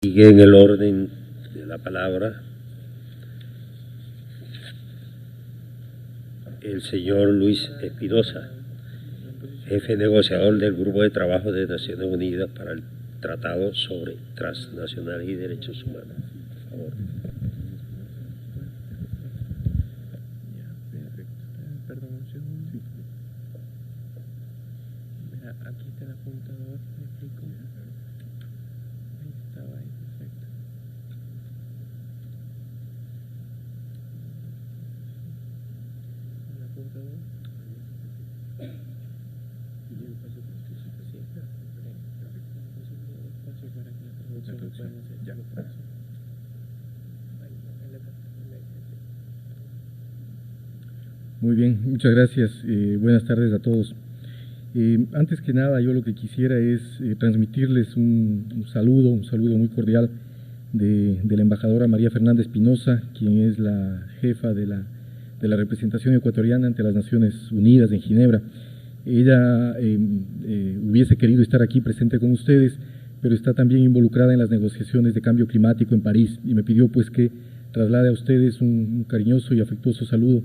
Sigue en el orden de la palabra el señor Luis Espinosa, jefe negociador del Grupo de Trabajo de Naciones Unidas para el Tratado sobre Transnacionales y Derechos Humanos. Por favor. Perdón, un segundo. Mira, aquí está el apuntador, me explico. Ahí estaba, ahí, perfecto. El apuntador. Muy bien, muchas gracias. Buenas tardes a todos. Antes que nada, yo lo que quisiera es transmitirles un saludo muy cordial de la embajadora María Fernanda Espinosa, quien es la jefa de la representación ecuatoriana ante las Naciones Unidas en Ginebra. Ella hubiese querido estar aquí presente con ustedes, pero está también involucrada en las negociaciones de cambio climático en París y me pidió pues que traslade a ustedes un cariñoso y afectuoso saludo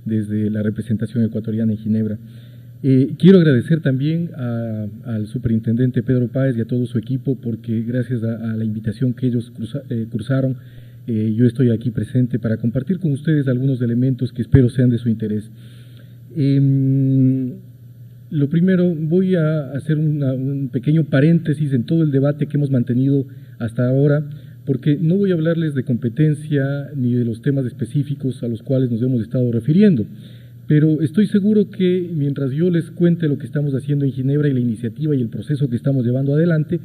desde la representación ecuatoriana en Ginebra. Quiero agradecer también al superintendente Pedro Páez y a todo su equipo, porque gracias a la invitación que ellos cursaron, yo estoy aquí presente para compartir con ustedes algunos elementos que espero sean de su interés. Lo primero, voy a hacer un pequeño paréntesis en todo el debate que hemos mantenido hasta ahora, porque no voy a hablarles de competencia ni de los temas específicos a los cuales nos hemos estado refiriendo, pero estoy seguro que mientras yo les cuente lo que estamos haciendo en Ginebra y la iniciativa y el proceso que estamos llevando adelante,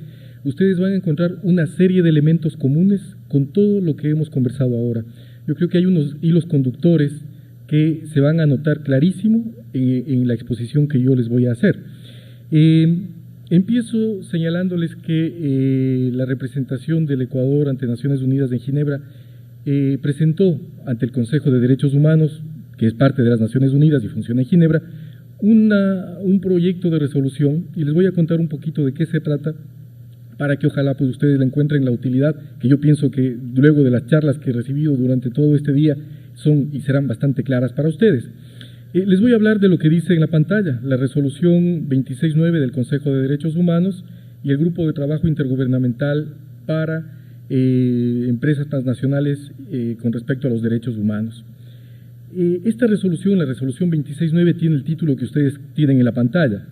ustedes van a encontrar una serie de elementos comunes con todo lo que hemos conversado ahora. Yo creo que hay unos hilos conductores que se van a notar clarísimo en la exposición que yo les voy a hacer. Empiezo señalándoles que la representación del Ecuador ante Naciones Unidas en Ginebra presentó ante el Consejo de Derechos Humanos, que es parte de las Naciones Unidas y funciona en Ginebra, un proyecto de resolución, y les voy a contar un poquito de qué se trata, para que ojalá pues ustedes le encuentren la utilidad, que yo pienso que luego de las charlas que he recibido durante todo este día son y serán bastante claras para ustedes. Les voy a hablar de lo que dice en la pantalla, la resolución 26.9 del Consejo de Derechos Humanos y el Grupo de Trabajo Intergubernamental para empresas transnacionales con respecto a los derechos humanos. Esta resolución, la resolución 26.9, tiene el título que ustedes tienen en la pantalla: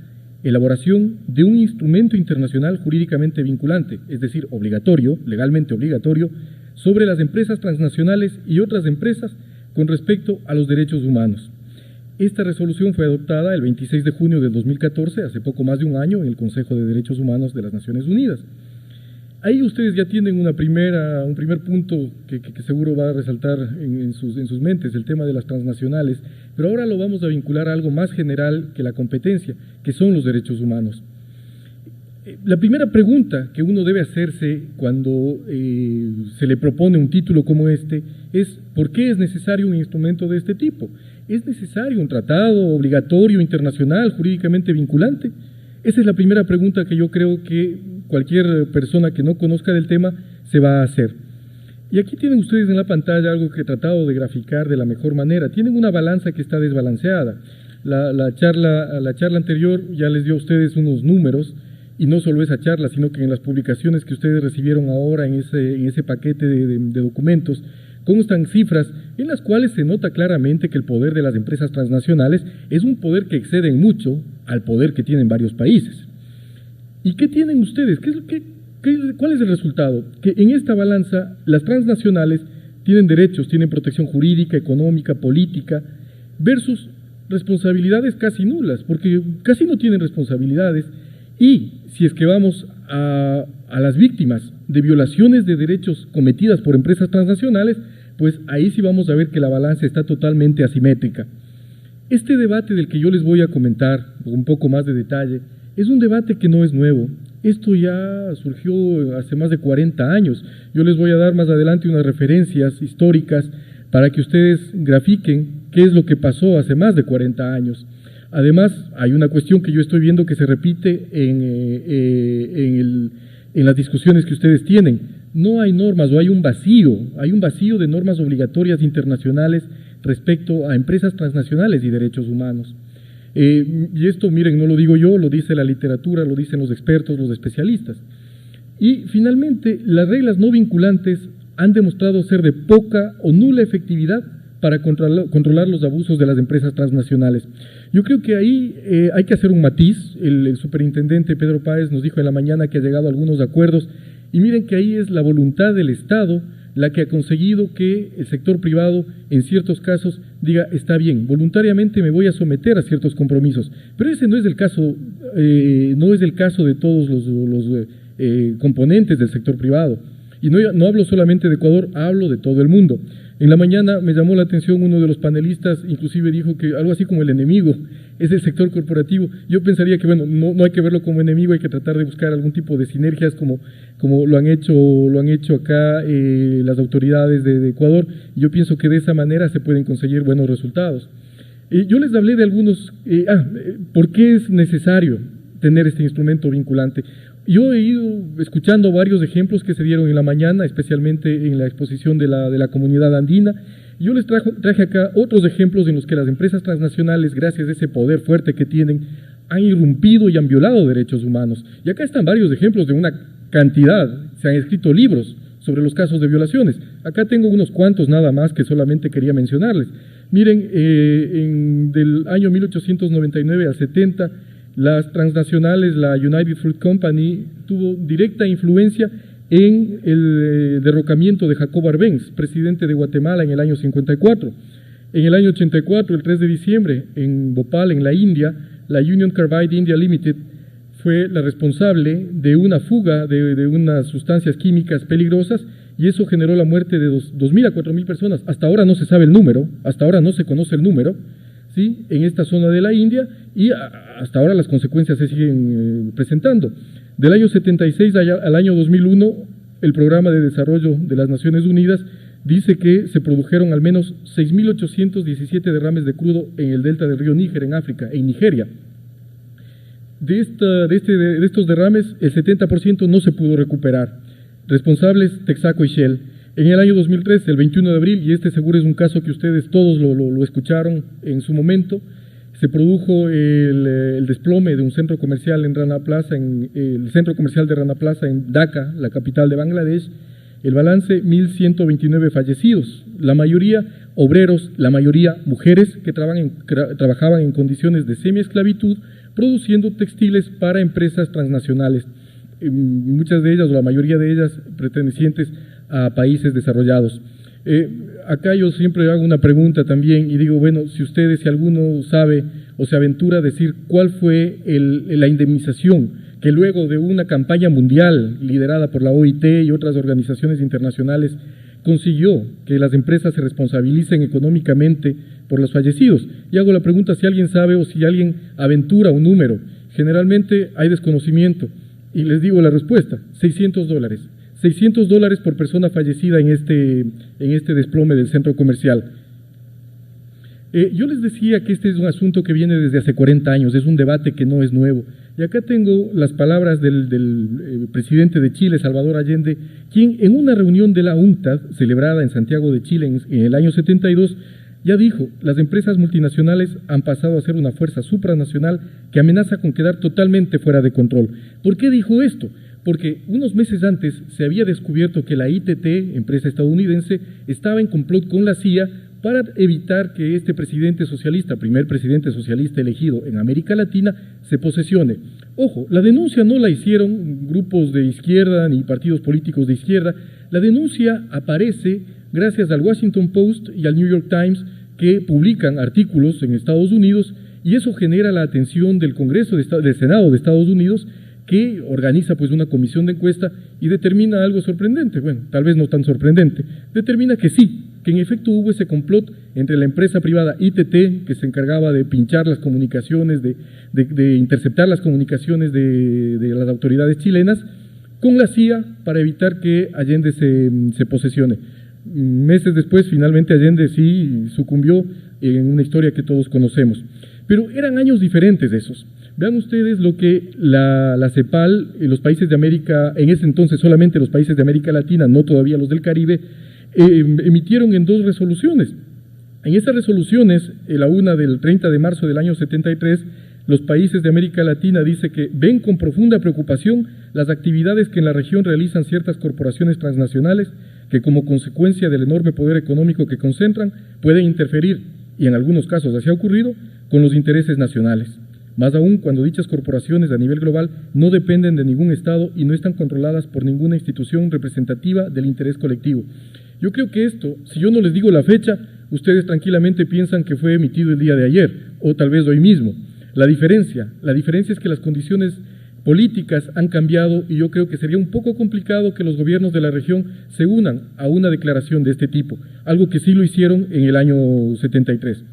elaboración de un instrumento internacional jurídicamente vinculante, es decir, obligatorio, legalmente obligatorio, sobre las empresas transnacionales y otras empresas con respecto a los derechos humanos. Esta resolución fue adoptada el 26 de junio del 2014, hace poco más de un año, en el Consejo de Derechos Humanos de las Naciones Unidas. Ahí ustedes ya tienen un primer punto que seguro va a resaltar en sus mentes, el tema de las transnacionales, pero ahora lo vamos a vincular a algo más general que la competencia, que son los derechos humanos. La primera pregunta que uno debe hacerse cuando se le propone un título como este es: ¿por qué es necesario un instrumento de este tipo? ¿Es necesario un tratado obligatorio internacional jurídicamente vinculante? Esa es la primera pregunta que yo creo que cualquier persona que no conozca del tema se va a hacer. Y aquí tienen ustedes en la pantalla algo que he tratado de graficar de la mejor manera. Tienen una balanza que está desbalanceada. La charla anterior ya les dio a ustedes unos números, y no solo esa charla, sino que en las publicaciones que ustedes recibieron ahora en ese paquete de documentos, constan cifras en las cuales se nota claramente que el poder de las empresas transnacionales es un poder que excede en mucho al poder que tienen varios países. ¿Y qué tienen ustedes? ¿Cuál es el resultado? Que en esta balanza las transnacionales tienen derechos, tienen protección jurídica, económica, política, versus responsabilidades casi nulas, porque casi no tienen responsabilidades. Y si es que vamos a las víctimas de violaciones de derechos cometidas por empresas transnacionales, pues ahí sí vamos a ver que la balanza está totalmente asimétrica. Este debate del que yo les voy a comentar con un poco más de detalle es un debate que no es nuevo. Esto ya surgió hace más de 40 años. Yo les voy a dar más adelante unas referencias históricas para que ustedes grafiquen qué es lo que pasó hace más de 40 años. Además, hay una cuestión que yo estoy viendo que se repite en en las discusiones que ustedes tienen. No hay normas o hay un vacío de normas obligatorias internacionales respecto a empresas transnacionales y derechos humanos. Y esto, miren, no lo digo yo, lo dice la literatura, lo dicen los expertos, los especialistas. Y finalmente, las reglas no vinculantes han demostrado ser de poca o nula efectividad para controlar los abusos de las empresas transnacionales. Yo creo que ahí hay que hacer un matiz. El superintendente Pedro Páez nos dijo en la mañana que ha llegado a algunos acuerdos, y miren que ahí es la voluntad del Estado la que ha conseguido que el sector privado, en ciertos casos, diga, está bien, voluntariamente me voy a someter a ciertos compromisos. Pero ese no es el caso, de todos los componentes del sector privado. Y no hablo solamente de Ecuador, hablo de todo el mundo. En la mañana me llamó la atención uno de los panelistas, inclusive dijo que algo así como el enemigo es el sector corporativo. Yo pensaría que, bueno, no hay que verlo como enemigo, hay que tratar de buscar algún tipo de sinergias como lo han hecho acá las autoridades de Ecuador. Yo pienso que de esa manera se pueden conseguir buenos resultados. Yo les hablé de algunos, ¿por qué es necesario tener este instrumento vinculante? Yo he ido escuchando varios ejemplos que se dieron en la mañana, especialmente en la exposición de la comunidad andina. Yo les traje acá otros ejemplos en los que las empresas transnacionales, gracias a ese poder fuerte que tienen, han irrumpido y han violado derechos humanos. Y acá están varios ejemplos de una cantidad, se han escrito libros sobre los casos de violaciones. Acá tengo unos cuantos nada más que solamente quería mencionarles. Miren, del año 1899 al 70, las transnacionales, la United Fruit Company, tuvo directa influencia en el derrocamiento de Jacobo Arbenz, presidente de Guatemala en el año 54. En el año 84, el 3 de diciembre, en Bhopal, en la India, la Union Carbide India Limited fue la responsable de una fuga de unas sustancias químicas peligrosas, y eso generó la muerte de 2.000 a 4.000 personas. Hasta ahora no se sabe el número, hasta ahora no se conoce el número, ¿sí?, en esta zona de la India, y hasta ahora las consecuencias se siguen presentando. Del año 76 al año 2001, el Programa de Desarrollo de las Naciones Unidas dice que se produjeron al menos 6.817 derrames de crudo en el delta del río Níger, en África, en Nigeria. De estos derrames, el 70% no se pudo recuperar. Responsables, Texaco y Shell. En el año 2003, el 21 de abril, y este seguro es un caso que ustedes todos lo escucharon en su momento, se produjo el desplome de un centro comercial en Rana Plaza, el centro comercial de Rana Plaza en Dhaka, la capital de Bangladesh. El balance, 1.129 fallecidos, la mayoría obreros, la mayoría mujeres que trabajaban en condiciones de semiesclavitud, produciendo textiles para empresas transnacionales, muchas de ellas o la mayoría de ellas pertenecientes a países desarrollados. Acá yo siempre hago una pregunta también y digo, bueno, si alguno sabe o se aventura a decir cuál fue la indemnización que luego de una campaña mundial liderada por la OIT y otras organizaciones internacionales consiguió que las empresas se responsabilicen económicamente por los fallecidos. Y hago la pregunta si alguien sabe o si alguien aventura un número. Generalmente hay desconocimiento y les digo la respuesta, $600. $600 por persona fallecida en este desplome del centro comercial. Yo les decía que este es un asunto que viene desde hace 40 años, es un debate que no es nuevo. Y acá tengo las palabras del presidente de Chile, Salvador Allende, quien en una reunión de la UNCTAD, celebrada en Santiago de Chile en el año 72, ya dijo, las empresas multinacionales han pasado a ser una fuerza supranacional que amenaza con quedar totalmente fuera de control. ¿Por qué dijo esto? Porque unos meses antes se había descubierto que la ITT, empresa estadounidense, estaba en complot con la CIA para evitar que este presidente socialista, primer presidente socialista elegido en América Latina, se posesione. Ojo, la denuncia no la hicieron grupos de izquierda ni partidos políticos de izquierda, la denuncia aparece gracias al Washington Post y al New York Times, que publican artículos en Estados Unidos, y eso genera la atención del Congreso, del Senado de Estados Unidos, que organiza pues una comisión de encuesta y determina algo sorprendente, bueno, tal vez no tan sorprendente, determina que sí, que en efecto hubo ese complot entre la empresa privada ITT, que se encargaba de pinchar las comunicaciones, de interceptar las comunicaciones de las autoridades chilenas, con la CIA para evitar que Allende se posesione. Meses después, finalmente Allende sí sucumbió en una historia que todos conocemos. Pero eran años diferentes esos. Vean ustedes lo que la CEPAL, los países de América, en ese entonces solamente los países de América Latina, no todavía los del Caribe, emitieron en 2 resoluciones. En esas resoluciones, la una del 30 de marzo del año 73, los países de América Latina dice que ven con profunda preocupación las actividades que en la región realizan ciertas corporaciones transnacionales que como consecuencia del enorme poder económico que concentran pueden interferir, y en algunos casos así ha ocurrido, con los intereses nacionales. Más aún cuando dichas corporaciones a nivel global no dependen de ningún Estado y no están controladas por ninguna institución representativa del interés colectivo. Yo creo que esto, si yo no les digo la fecha, ustedes tranquilamente piensan que fue emitido el día de ayer, o tal vez hoy mismo. La diferencia es que las condiciones políticas han cambiado y yo creo que sería un poco complicado que los gobiernos de la región se unan a una declaración de este tipo, algo que sí lo hicieron en el año 73.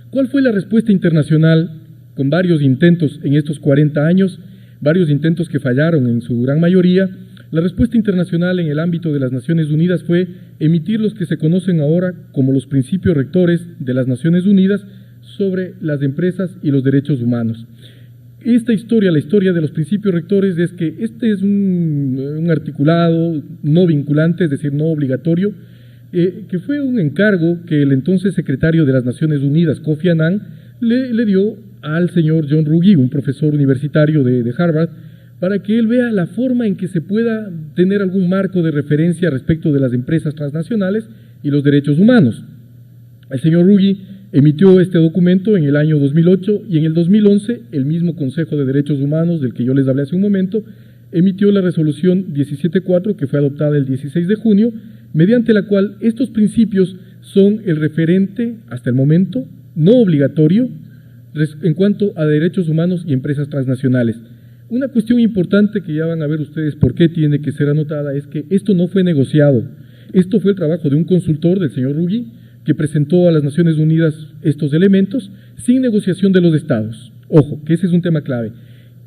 ¿Cuál fue la respuesta internacional con varios intentos en estos 40 años, varios intentos que fallaron en su gran mayoría? La respuesta internacional en el ámbito de las Naciones Unidas fue emitir los que se conocen ahora como los principios rectores de las Naciones Unidas sobre las empresas y los derechos humanos. Esta historia, la historia de los principios rectores, es que este es un articulado no vinculante, es decir, no obligatorio, que fue un encargo que el entonces secretario de las Naciones Unidas, Kofi Annan, le dio al señor John Ruggie, un profesor universitario de Harvard, para que él vea la forma en que se pueda tener algún marco de referencia respecto de las empresas transnacionales y los derechos humanos. El señor Ruggie emitió este documento en el año 2008 y en el 2011 el mismo Consejo de Derechos Humanos, del que yo les hablé hace un momento, emitió la resolución 17.4, que fue adoptada el 16 de junio, mediante la cual estos principios son el referente, hasta el momento, no obligatorio, en cuanto a derechos humanos y empresas transnacionales. Una cuestión importante que ya van a ver ustedes por qué tiene que ser anotada es que esto no fue negociado. Esto fue el trabajo de un consultor, del señor Ruggie, que presentó a las Naciones Unidas estos elementos sin negociación de los Estados. Ojo, que ese es un tema clave.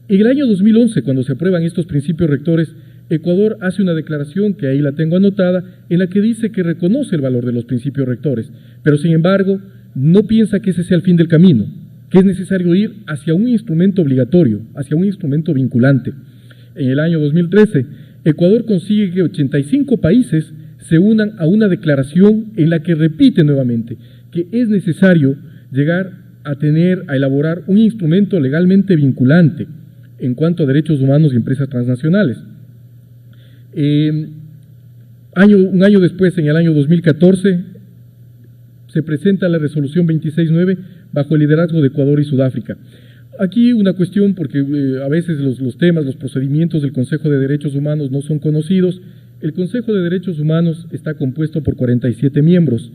En el año 2011, cuando se aprueban estos principios rectores, Ecuador hace una declaración, que ahí la tengo anotada, en la que dice que reconoce el valor de los principios rectores, pero sin embargo no piensa que ese sea el fin del camino, que es necesario ir hacia un instrumento obligatorio, hacia un instrumento vinculante. En el año 2013, Ecuador consigue que 85 países se unan a una declaración en la que repite nuevamente que es necesario llegar a elaborar un instrumento legalmente vinculante en cuanto a derechos humanos y empresas transnacionales. Un año después, en el año 2014, se presenta la resolución 26.9 bajo el liderazgo de Ecuador y Sudáfrica. Aquí una cuestión, porque a veces los temas, los procedimientos del Consejo de Derechos Humanos no son conocidos. El Consejo de Derechos Humanos está compuesto por 47 miembros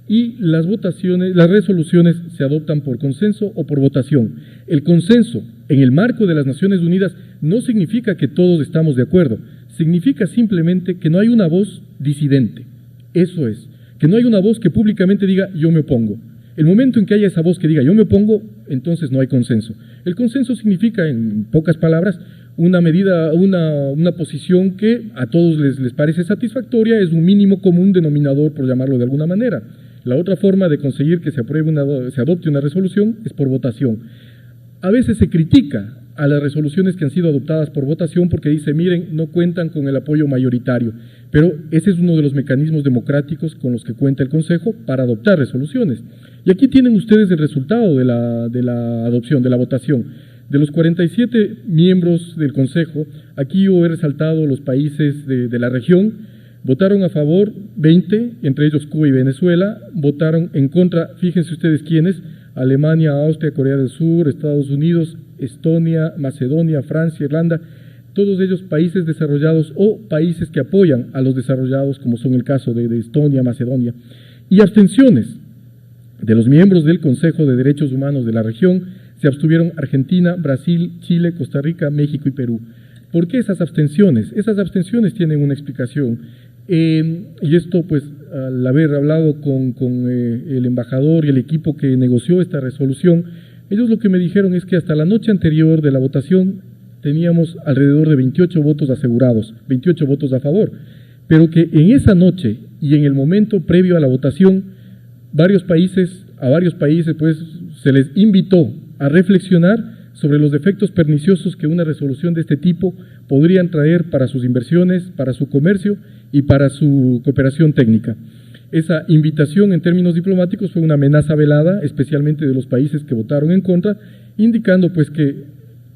y las resoluciones se adoptan por consenso o por votación. El consenso en el marco de las Naciones Unidas no significa que todos estamos de acuerdo, significa simplemente que no hay una voz disidente. Eso es, que no hay una voz que públicamente diga yo me opongo. El momento en que haya esa voz que diga yo me opongo, entonces no hay consenso. El consenso significa, en pocas palabras, una medida, una posición que a todos les parece satisfactoria, es un mínimo común denominador, por llamarlo de alguna manera. La otra forma de conseguir que se adopte una resolución es por votación. A veces se critica a las resoluciones que han sido adoptadas por votación porque dice, miren, no cuentan con el apoyo mayoritario, pero ese es uno de los mecanismos democráticos con los que cuenta el Consejo para adoptar resoluciones. Y aquí tienen ustedes el resultado de la adopción, de la votación. De los 47 miembros del Consejo, aquí yo he resaltado los países de la región. Votaron a favor 20, entre ellos Cuba y Venezuela. Votaron en contra, fíjense ustedes quiénes: Alemania, Austria, Corea del Sur, Estados Unidos, Estonia, Macedonia, Francia, Irlanda. Todos ellos países desarrollados o países que apoyan a los desarrollados, como son el caso de Estonia, Macedonia. Y abstenciones. De los miembros del Consejo de Derechos Humanos de la región, se abstuvieron Argentina, Brasil, Chile, Costa Rica, México y Perú. ¿Por qué esas abstenciones? Esas abstenciones tienen una explicación. Y esto, pues, al haber hablado con el embajador y el equipo que negoció esta resolución, ellos lo que me dijeron es que hasta la noche anterior de la votación teníamos alrededor de 28 votos asegurados, 28 votos a favor, pero que en esa noche y en el momento previo a la votación, a varios países pues se les invitó a reflexionar sobre los efectos perniciosos que una resolución de este tipo podrían traer para sus inversiones, para su comercio y para su cooperación técnica. Esa invitación en términos diplomáticos fue una amenaza velada, especialmente de los países que votaron en contra, indicando pues que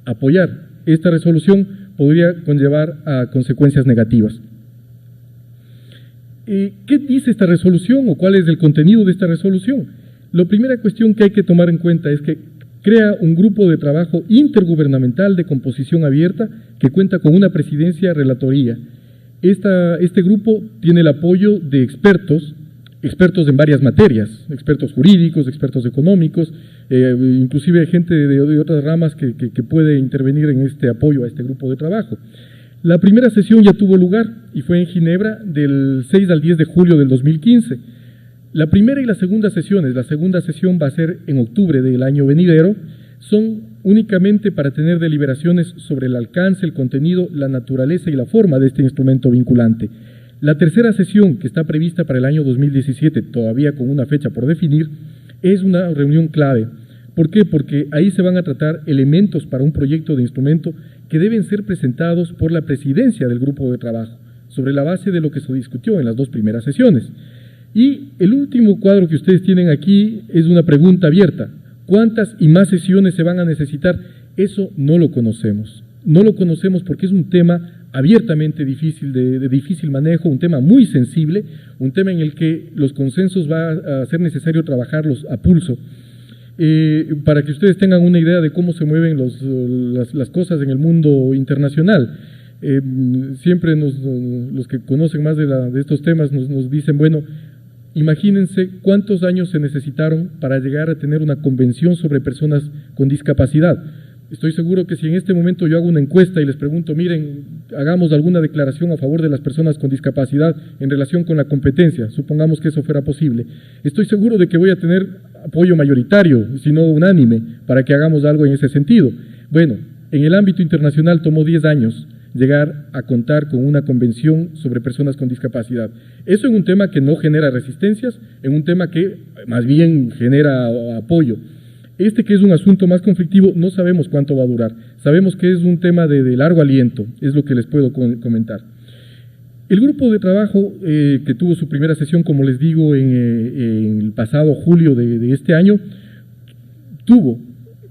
apoyar esta resolución podría conllevar a consecuencias negativas. ¿Qué dice esta resolución o cuál es el contenido de esta resolución? La primera cuestión que hay que tomar en cuenta es que crea un grupo de trabajo intergubernamental de composición abierta que cuenta con una presidencia relatoría. Este grupo tiene el apoyo de expertos en varias materias, expertos jurídicos, expertos económicos, inclusive gente de otras ramas que puede intervenir en este apoyo a este grupo de trabajo. La primera sesión ya tuvo lugar y fue en Ginebra del 6 al 10 de julio del 2015. La primera y la segunda sesiones, la segunda sesión va a ser en octubre del año venidero, son únicamente para tener deliberaciones sobre el alcance, el contenido, la naturaleza y la forma de este instrumento vinculante. La tercera sesión, que está prevista para el año 2017, todavía con una fecha por definir, es una reunión clave. ¿Por qué? Porque ahí se van a tratar elementos para un proyecto de instrumento que deben ser presentados por la presidencia del grupo de trabajo, sobre la base de lo que se discutió en las dos primeras sesiones. Y el último cuadro que ustedes tienen aquí es una pregunta abierta. ¿Cuántas y más sesiones se van a necesitar? Eso no lo conocemos. No lo conocemos porque es un tema abiertamente difícil, de difícil manejo, un tema muy sensible, un tema en el que los consensos va a ser necesario trabajarlos a pulso. Para que ustedes tengan una idea de cómo se mueven las cosas en el mundo internacional. Siempre los que conocen más de estos temas nos dicen, bueno, imagínense cuántos años se necesitaron para llegar a tener una convención sobre personas con discapacidad. Estoy seguro que si en este momento yo hago una encuesta y les pregunto, miren, hagamos alguna declaración a favor de las personas con discapacidad en relación con la competencia, supongamos que eso fuera posible, estoy seguro de que voy a tener apoyo mayoritario, si no unánime, para que hagamos algo en ese sentido. Bueno, en el ámbito internacional tomó 10 años llegar a contar con una convención sobre personas con discapacidad. Eso en un tema que no genera resistencias, en un tema que más bien genera apoyo. Este, que es un asunto más conflictivo, no sabemos cuánto va a durar. Sabemos que es un tema de largo aliento, es lo que les puedo comentar. El grupo de trabajo que tuvo su primera sesión, como les digo, en el pasado julio de este año, tuvo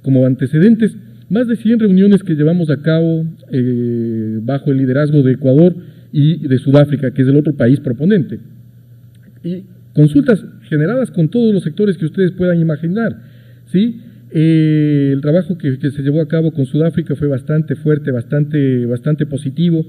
como antecedentes más de 100 reuniones que llevamos a cabo bajo el liderazgo de Ecuador y de Sudáfrica, que es el otro país proponente. Y consultas generadas con todos los sectores que ustedes puedan imaginar. ¿Sí? El trabajo que se llevó a cabo con Sudáfrica fue bastante fuerte, bastante positivo.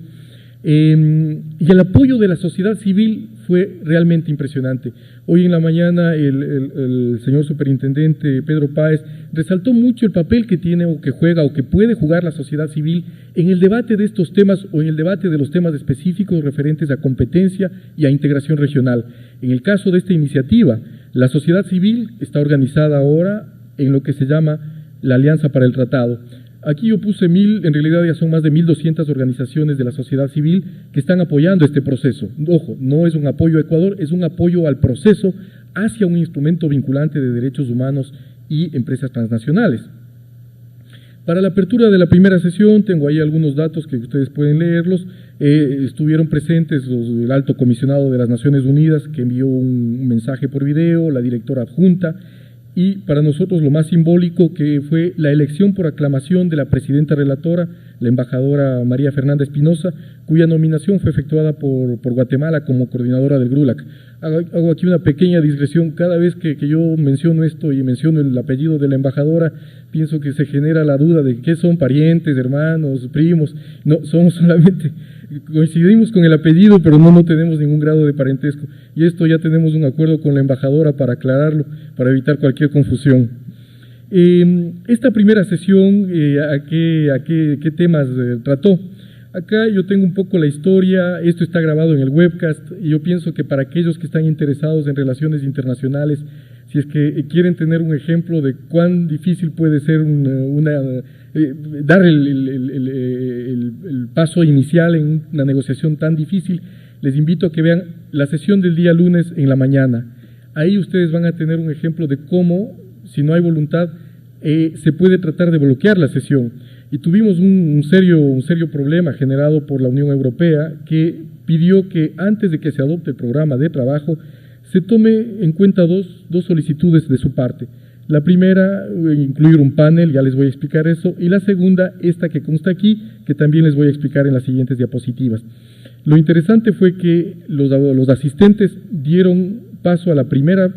Y el apoyo de la sociedad civil fue realmente impresionante. Hoy en la mañana el señor superintendente Pedro Páez resaltó mucho el papel que tiene o que juega o que puede jugar la sociedad civil en el debate de estos temas o en el debate de los temas específicos referentes a competencia y a integración regional. En el caso de esta iniciativa, la sociedad civil está organizada ahora en lo que se llama la Alianza para el Tratado. Aquí yo puse 1000, en realidad ya son más de 1200 organizaciones de la sociedad civil que están apoyando este proceso. Ojo, no es un apoyo a Ecuador, es un apoyo al proceso hacia un instrumento vinculante de derechos humanos y empresas transnacionales. Para la apertura de la primera sesión, tengo ahí algunos datos que ustedes pueden leerlos. Estuvieron presentes el alto comisionado de las Naciones Unidas, que envió un mensaje por video, la directora adjunta, y para nosotros lo más simbólico que fue la elección por aclamación de la presidenta relatora, la embajadora María Fernanda Espinosa, cuya nominación fue efectuada por Guatemala como coordinadora del GRULAC. Hago aquí una pequeña digresión. Cada vez que yo menciono esto y menciono el apellido de la embajadora, pienso que se genera la duda de qué son parientes, hermanos, primos. No, somos solamente, coincidimos con el apellido, pero no tenemos ningún grado de parentesco. Y esto ya tenemos un acuerdo con la embajadora para aclararlo, para evitar cualquier confusión. Esta primera sesión, ¿qué temas trató? Acá yo tengo un poco la historia, esto está grabado en el webcast, y yo pienso que para aquellos que están interesados en relaciones internacionales, si es que quieren tener un ejemplo de cuán difícil puede ser dar el paso inicial en una negociación tan difícil, les invito a que vean la sesión del día lunes en la mañana. Ahí ustedes van a tener un ejemplo de cómo, si no hay voluntad, se puede tratar de bloquear la sesión. Y tuvimos un serio problema generado por la Unión Europea, que pidió que antes de que se adopte el programa de trabajo se tome en cuenta dos solicitudes de su parte. La primera, incluir un panel, ya les voy a explicar eso, y la segunda, esta que consta aquí, que también les voy a explicar en las siguientes diapositivas. Lo interesante fue que los asistentes dieron paso a la primera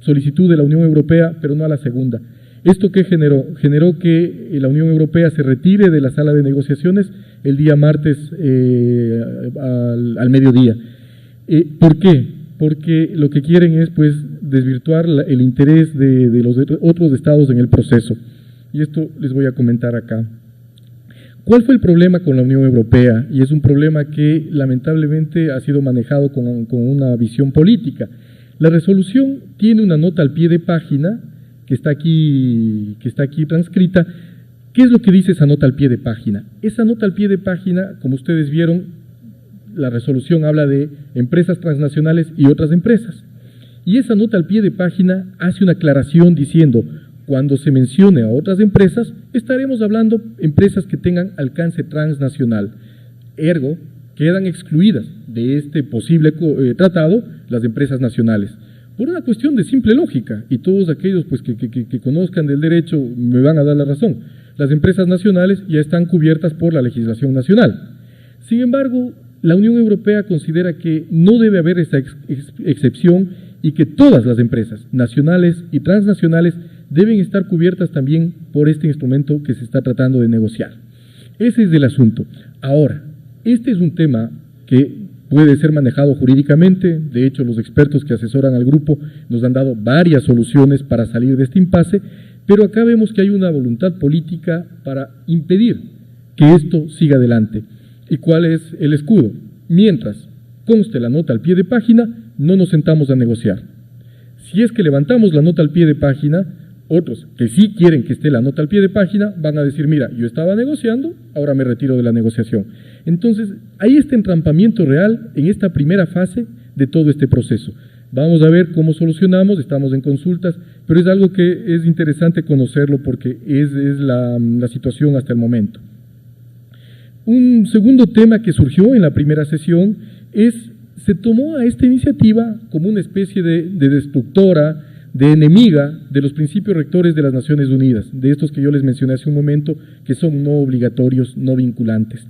solicitud de la Unión Europea, pero no a la segunda. ¿Esto qué generó? Generó que la Unión Europea se retire de la sala de negociaciones el día martes al mediodía. ¿Por qué? Porque lo que quieren es pues desvirtuar el interés de los otros estados en el proceso. Y esto les voy a comentar acá. ¿Cuál fue el problema con la Unión Europea? Y es un problema que lamentablemente ha sido manejado con una visión política. La resolución tiene una nota al pie de página que está aquí transcrita. ¿Qué es lo que dice esa nota al pie de página? Esa nota al pie de página, como ustedes vieron, la resolución habla de empresas transnacionales y otras empresas. Y esa nota al pie de página hace una aclaración diciendo, cuando se mencione a otras empresas, estaremos hablando de empresas que tengan alcance transnacional. Ergo, quedan excluidas de este posible tratado las empresas nacionales. Por una cuestión de simple lógica, y todos aquellos pues, que conozcan del derecho me van a dar la razón. Las empresas nacionales ya están cubiertas por la legislación nacional. Sin embargo, la Unión Europea considera que no debe haber esa excepción y que todas las empresas, nacionales y transnacionales, deben estar cubiertas también por este instrumento que se está tratando de negociar. Ese es el asunto. Ahora, este es un tema que puede ser manejado jurídicamente. De hecho, los expertos que asesoran al grupo nos han dado varias soluciones para salir de este impasse, pero acá vemos que hay una voluntad política para impedir que esto siga adelante. ¿Y cuál es el escudo? Mientras conste la nota al pie de página, no nos sentamos a negociar. Si es que levantamos la nota al pie de página, otros que sí quieren que esté la nota al pie de página van a decir, mira, yo estaba negociando, ahora me retiro de la negociación. Entonces, hay este entrampamiento real en esta primera fase de todo este proceso. Vamos a ver cómo solucionamos, estamos en consultas, pero es algo que es interesante conocerlo porque es la situación hasta el momento. Un segundo tema que surgió en la primera sesión se tomó a esta iniciativa como una especie de destructora, de enemiga de los principios rectores de las Naciones Unidas, de estos que yo les mencioné hace un momento, que son no obligatorios, no vinculantes.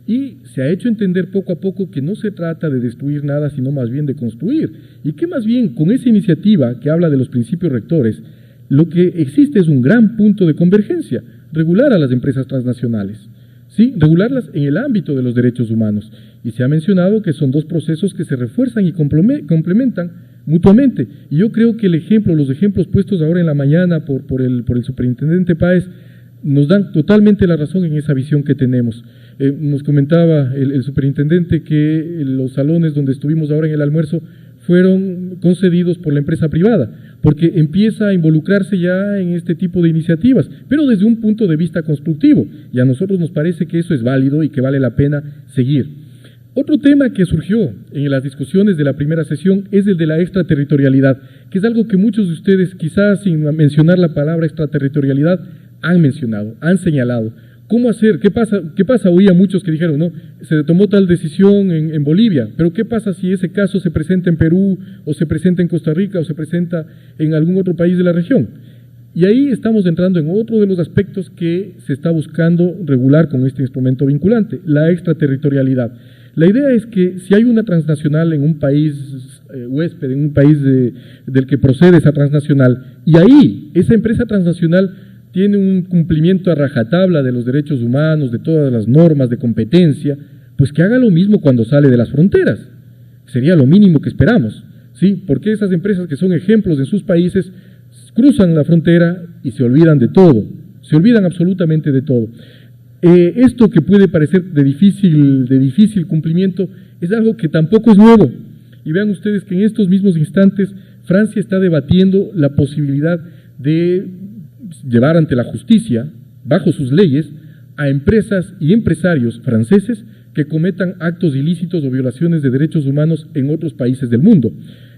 Y se ha hecho entender poco a poco que no se trata de destruir nada, sino más bien de construir. Y que más bien con esa iniciativa que habla de los principios rectores, lo que existe es un gran punto de convergencia, regular a las empresas transnacionales. ¿Sí? Regularlas en el ámbito de los derechos humanos. Y se ha mencionado que son dos procesos que se refuerzan y complementan mutuamente. Y yo creo que los ejemplos puestos ahora en la mañana por el superintendente Páez nos dan totalmente la razón en esa visión que tenemos. Nos comentaba el superintendente que los salones donde estuvimos ahora en el almuerzo fueron concedidos por la empresa privada, porque empieza a involucrarse ya en este tipo de iniciativas, pero desde un punto de vista constructivo, y a nosotros nos parece que eso es válido y que vale la pena seguir. Otro tema que surgió en las discusiones de la primera sesión es el de la extraterritorialidad, que es algo que muchos de ustedes, quizás sin mencionar la palabra extraterritorialidad, han mencionado, han señalado. ¿Cómo hacer? ¿Qué pasa? Oía muchos que dijeron, no, se tomó tal decisión en Bolivia, pero ¿qué pasa si ese caso se presenta en Perú, o se presenta en Costa Rica, o se presenta en algún otro país de la región? Y ahí estamos entrando en otro de los aspectos que se está buscando regular con este instrumento vinculante, la extraterritorialidad. La idea es que si hay una transnacional en un país huésped, en un país del que procede esa transnacional, y ahí esa empresa transnacional tiene un cumplimiento a rajatabla de los derechos humanos, de todas las normas de competencia, pues que haga lo mismo cuando sale de las fronteras. Sería lo mínimo que esperamos, ¿sí? Porque esas empresas que son ejemplos en sus países cruzan la frontera y se olvidan de todo, se olvidan absolutamente de todo. Esto que puede parecer de difícil cumplimiento es algo que tampoco es nuevo. Y vean ustedes que en estos mismos instantes Francia está debatiendo la posibilidad de llevar ante la justicia, bajo sus leyes, a empresas y empresarios franceses que cometan actos ilícitos o violaciones de derechos humanos en otros países del mundo.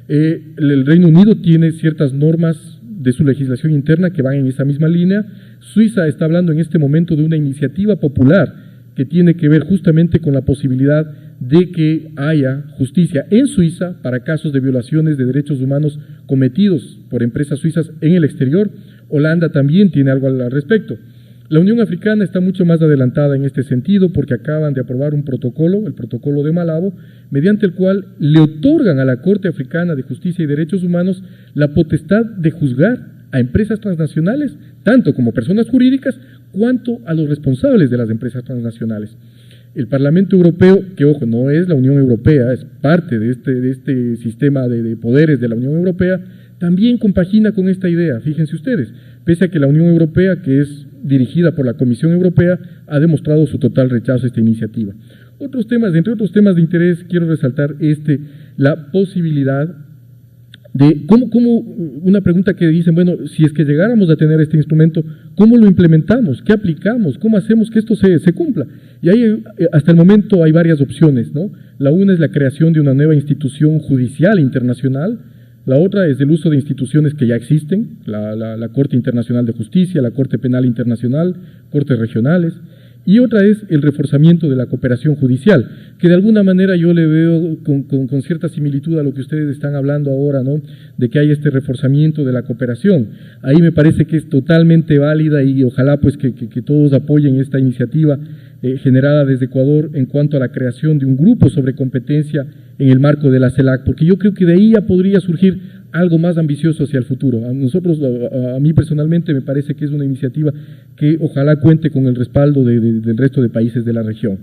El Reino Unido tiene ciertas normas de su legislación interna que van en esa misma línea. Suiza está hablando en este momento de una iniciativa popular que tiene que ver justamente con la posibilidad de que haya justicia en Suiza para casos de violaciones de derechos humanos cometidos por empresas suizas en el exterior. Holanda también tiene algo al respecto. La Unión Africana está mucho más adelantada en este sentido porque acaban de aprobar un protocolo, el protocolo de Malabo, mediante el cual le otorgan a la Corte Africana de Justicia y Derechos Humanos la potestad de juzgar a empresas transnacionales, tanto como personas jurídicas, cuanto a los responsables de las empresas transnacionales. El Parlamento Europeo, que ojo, no es la Unión Europea, es parte de este sistema de poderes de la Unión Europea, también compagina con esta idea, fíjense ustedes, pese a que la Unión Europea, que es dirigida por la Comisión Europea, ha demostrado su total rechazo a esta iniciativa. Entre otros temas de interés, quiero resaltar la posibilidad de, una pregunta que dicen, bueno, si es que llegáramos a tener este instrumento, ¿cómo lo implementamos? ¿Qué aplicamos? ¿Cómo hacemos que esto se cumpla? Y ahí, hasta el momento hay varias opciones, ¿no? La una es la creación de una nueva institución judicial internacional. La otra es el uso de instituciones que ya existen, la Corte Internacional de Justicia, la Corte Penal Internacional, cortes regionales, y otra es el reforzamiento de la cooperación judicial, que de alguna manera yo le veo con cierta similitud a lo que ustedes están hablando ahora, ¿no? De que hay este reforzamiento de la cooperación. Ahí me parece que es totalmente válida y ojalá pues que todos apoyen esta iniciativa generada desde Ecuador en cuanto a la creación de un grupo sobre competencia en el marco de la CELAC, porque yo creo que de ahí ya podría surgir algo más ambicioso hacia el futuro. A mí personalmente me parece que es una iniciativa que ojalá cuente con el respaldo del resto de países de la región.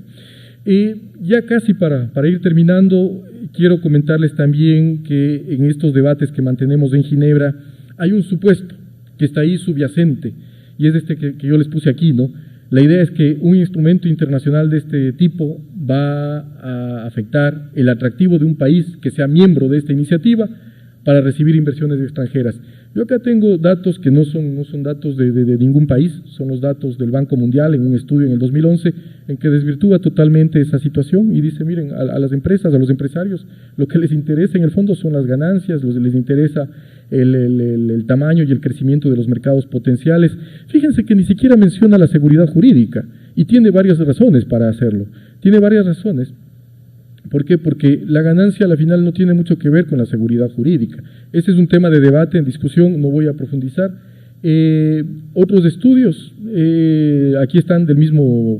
Ya casi para ir terminando, quiero comentarles también que en estos debates que mantenemos en Ginebra hay un supuesto que está ahí subyacente, y es que yo les puse aquí, ¿no? La idea es que un instrumento internacional de este tipo va a afectar el atractivo de un país que sea miembro de esta iniciativa para recibir inversiones extranjeras. Yo acá tengo datos que no son datos de ningún país, son los datos del Banco Mundial en un estudio en el 2011 en que desvirtúa totalmente esa situación y dice, miren, a las empresas, a los empresarios, lo que les interesa en el fondo son las ganancias, les interesa el tamaño y el crecimiento de los mercados potenciales. Fíjense que ni siquiera menciona la seguridad jurídica y tiene varias razones para hacerlo. Tiene varias razones. ¿Por qué? Porque la ganancia a la final no tiene mucho que ver con la seguridad jurídica. Ese es un tema de debate, en discusión, no voy a profundizar. Otros estudios, aquí están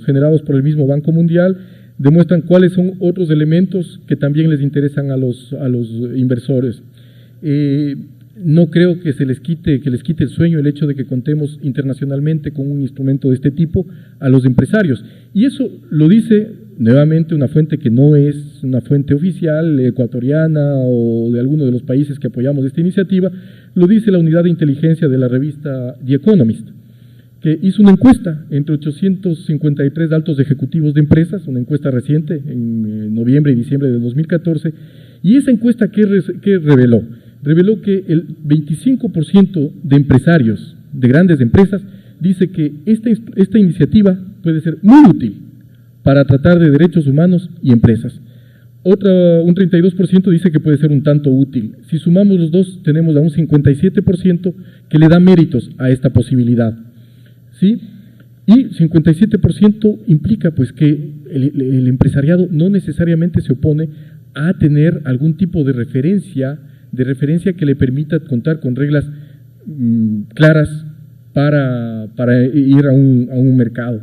generados por el mismo Banco Mundial, demuestran cuáles son otros elementos que también les interesan a los inversores. No creo que les quite el sueño el hecho de que contemos internacionalmente con un instrumento de este tipo a los empresarios. Y eso lo dice nuevamente una fuente que no es una fuente oficial, ecuatoriana o de alguno de los países que apoyamos esta iniciativa, lo dice la unidad de inteligencia de la revista The Economist, que hizo una encuesta entre 853 altos ejecutivos de empresas, una encuesta reciente en noviembre y diciembre de 2014, y esa encuesta ¿qué reveló? Reveló que el 25% de empresarios de grandes empresas dice que esta iniciativa puede ser muy útil para tratar de derechos humanos y empresas. Un 32% dice que puede ser un tanto útil. Si sumamos los dos, tenemos a un 57% que le da méritos a esta posibilidad, ¿sí? Y 57% implica pues que el empresariado no necesariamente se opone a tener algún tipo de referencia que le permita contar con reglas claras para ir a un mercado.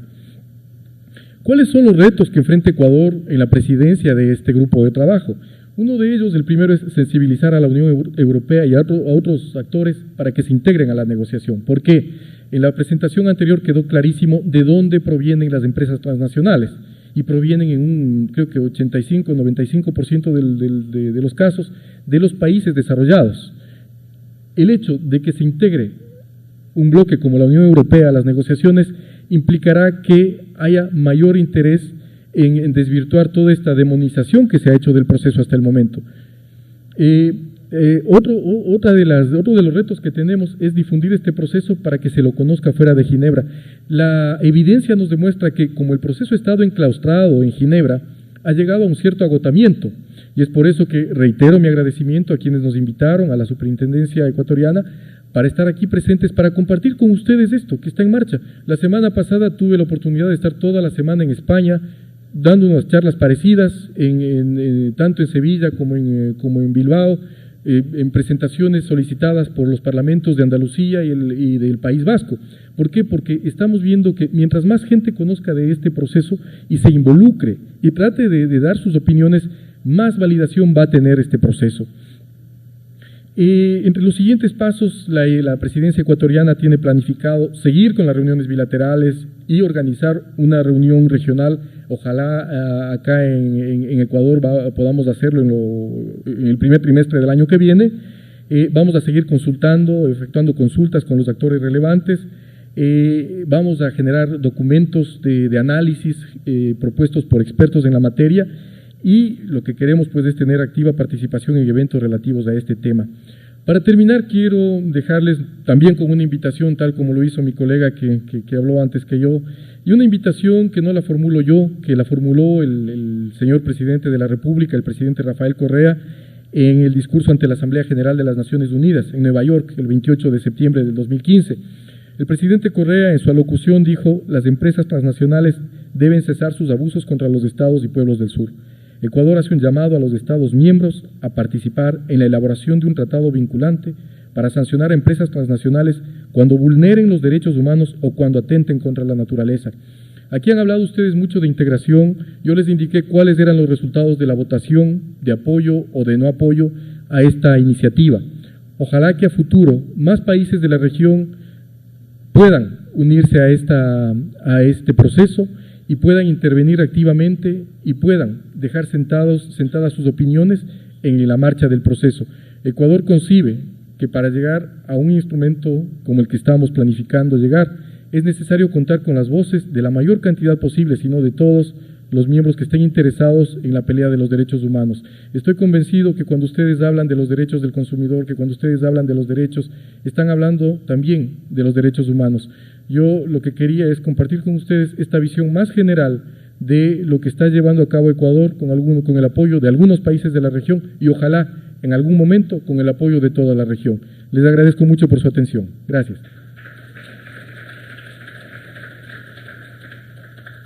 ¿Cuáles son los retos que enfrenta Ecuador en la presidencia de este grupo de trabajo? Uno de ellos, el primero, es sensibilizar a la Unión Europea y a otros actores para que se integren a la negociación. ¿Por qué? En la presentación anterior quedó clarísimo de dónde provienen las empresas transnacionales y provienen en creo que 85-95% de los casos de los países desarrollados. El hecho de que se integre un bloque como la Unión Europea a las negociaciones implicará que haya mayor interés en desvirtuar toda esta demonización que se ha hecho del proceso hasta el momento. Otro de los retos que tenemos es difundir este proceso para que se lo conozca fuera de Ginebra. La evidencia nos demuestra que como el proceso ha estado enclaustrado en Ginebra, ha llegado a un cierto agotamiento, y es por eso que reitero mi agradecimiento a quienes nos invitaron, a la superintendencia ecuatoriana, para estar aquí presentes, para compartir con ustedes esto que está en marcha. La semana pasada tuve la oportunidad de estar toda la semana en España, dando unas charlas parecidas, tanto en Sevilla como en Bilbao, en presentaciones solicitadas por los parlamentos de Andalucía y del País Vasco. ¿Por qué? Porque estamos viendo que mientras más gente conozca de este proceso y se involucre y trate de dar sus opiniones, más validación va a tener este proceso. Entre los siguientes pasos, la presidencia ecuatoriana tiene planificado seguir con las reuniones bilaterales y organizar una reunión regional. Ojalá acá en Ecuador podamos hacerlo en el primer trimestre del año que viene. Vamos a seguir consultando, efectuando consultas con los actores relevantes. Vamos a generar documentos de análisis propuestos por expertos en la materia. Y lo que queremos pues es tener activa participación en eventos relativos a este tema. Para terminar, quiero dejarles también con una invitación, tal como lo hizo mi colega que habló antes que yo, y una invitación que no la formulo yo, que la formuló el señor presidente de la República, el presidente Rafael Correa, en el discurso ante la Asamblea General de las Naciones Unidas en Nueva York, el 28 de septiembre del 2015. El presidente Correa en su alocución dijo: las empresas transnacionales deben cesar sus abusos contra los estados y pueblos del sur. Ecuador hace un llamado a los Estados miembros a participar en la elaboración de un tratado vinculante para sancionar a empresas transnacionales cuando vulneren los derechos humanos o cuando atenten contra la naturaleza. Aquí han hablado ustedes mucho de integración. Yo les indiqué cuáles eran los resultados de la votación de apoyo o de no apoyo a esta iniciativa. Ojalá que a futuro más países de la región puedan unirse a este proceso y puedan intervenir activamente y puedan dejar sentadas sus opiniones en la marcha del proceso. Ecuador concibe que para llegar a un instrumento como el que estamos planificando llegar, es necesario contar con las voces de la mayor cantidad posible, sino de todos los miembros que estén interesados en la pelea de los derechos humanos. Estoy convencido que cuando ustedes hablan de los derechos del consumidor, que cuando ustedes hablan de los derechos, están hablando también de los derechos humanos. Yo lo que quería es compartir con ustedes esta visión más general de lo que está llevando a cabo Ecuador con el apoyo de algunos países de la región y ojalá en algún momento con el apoyo de toda la región. Les agradezco mucho por su atención. Gracias.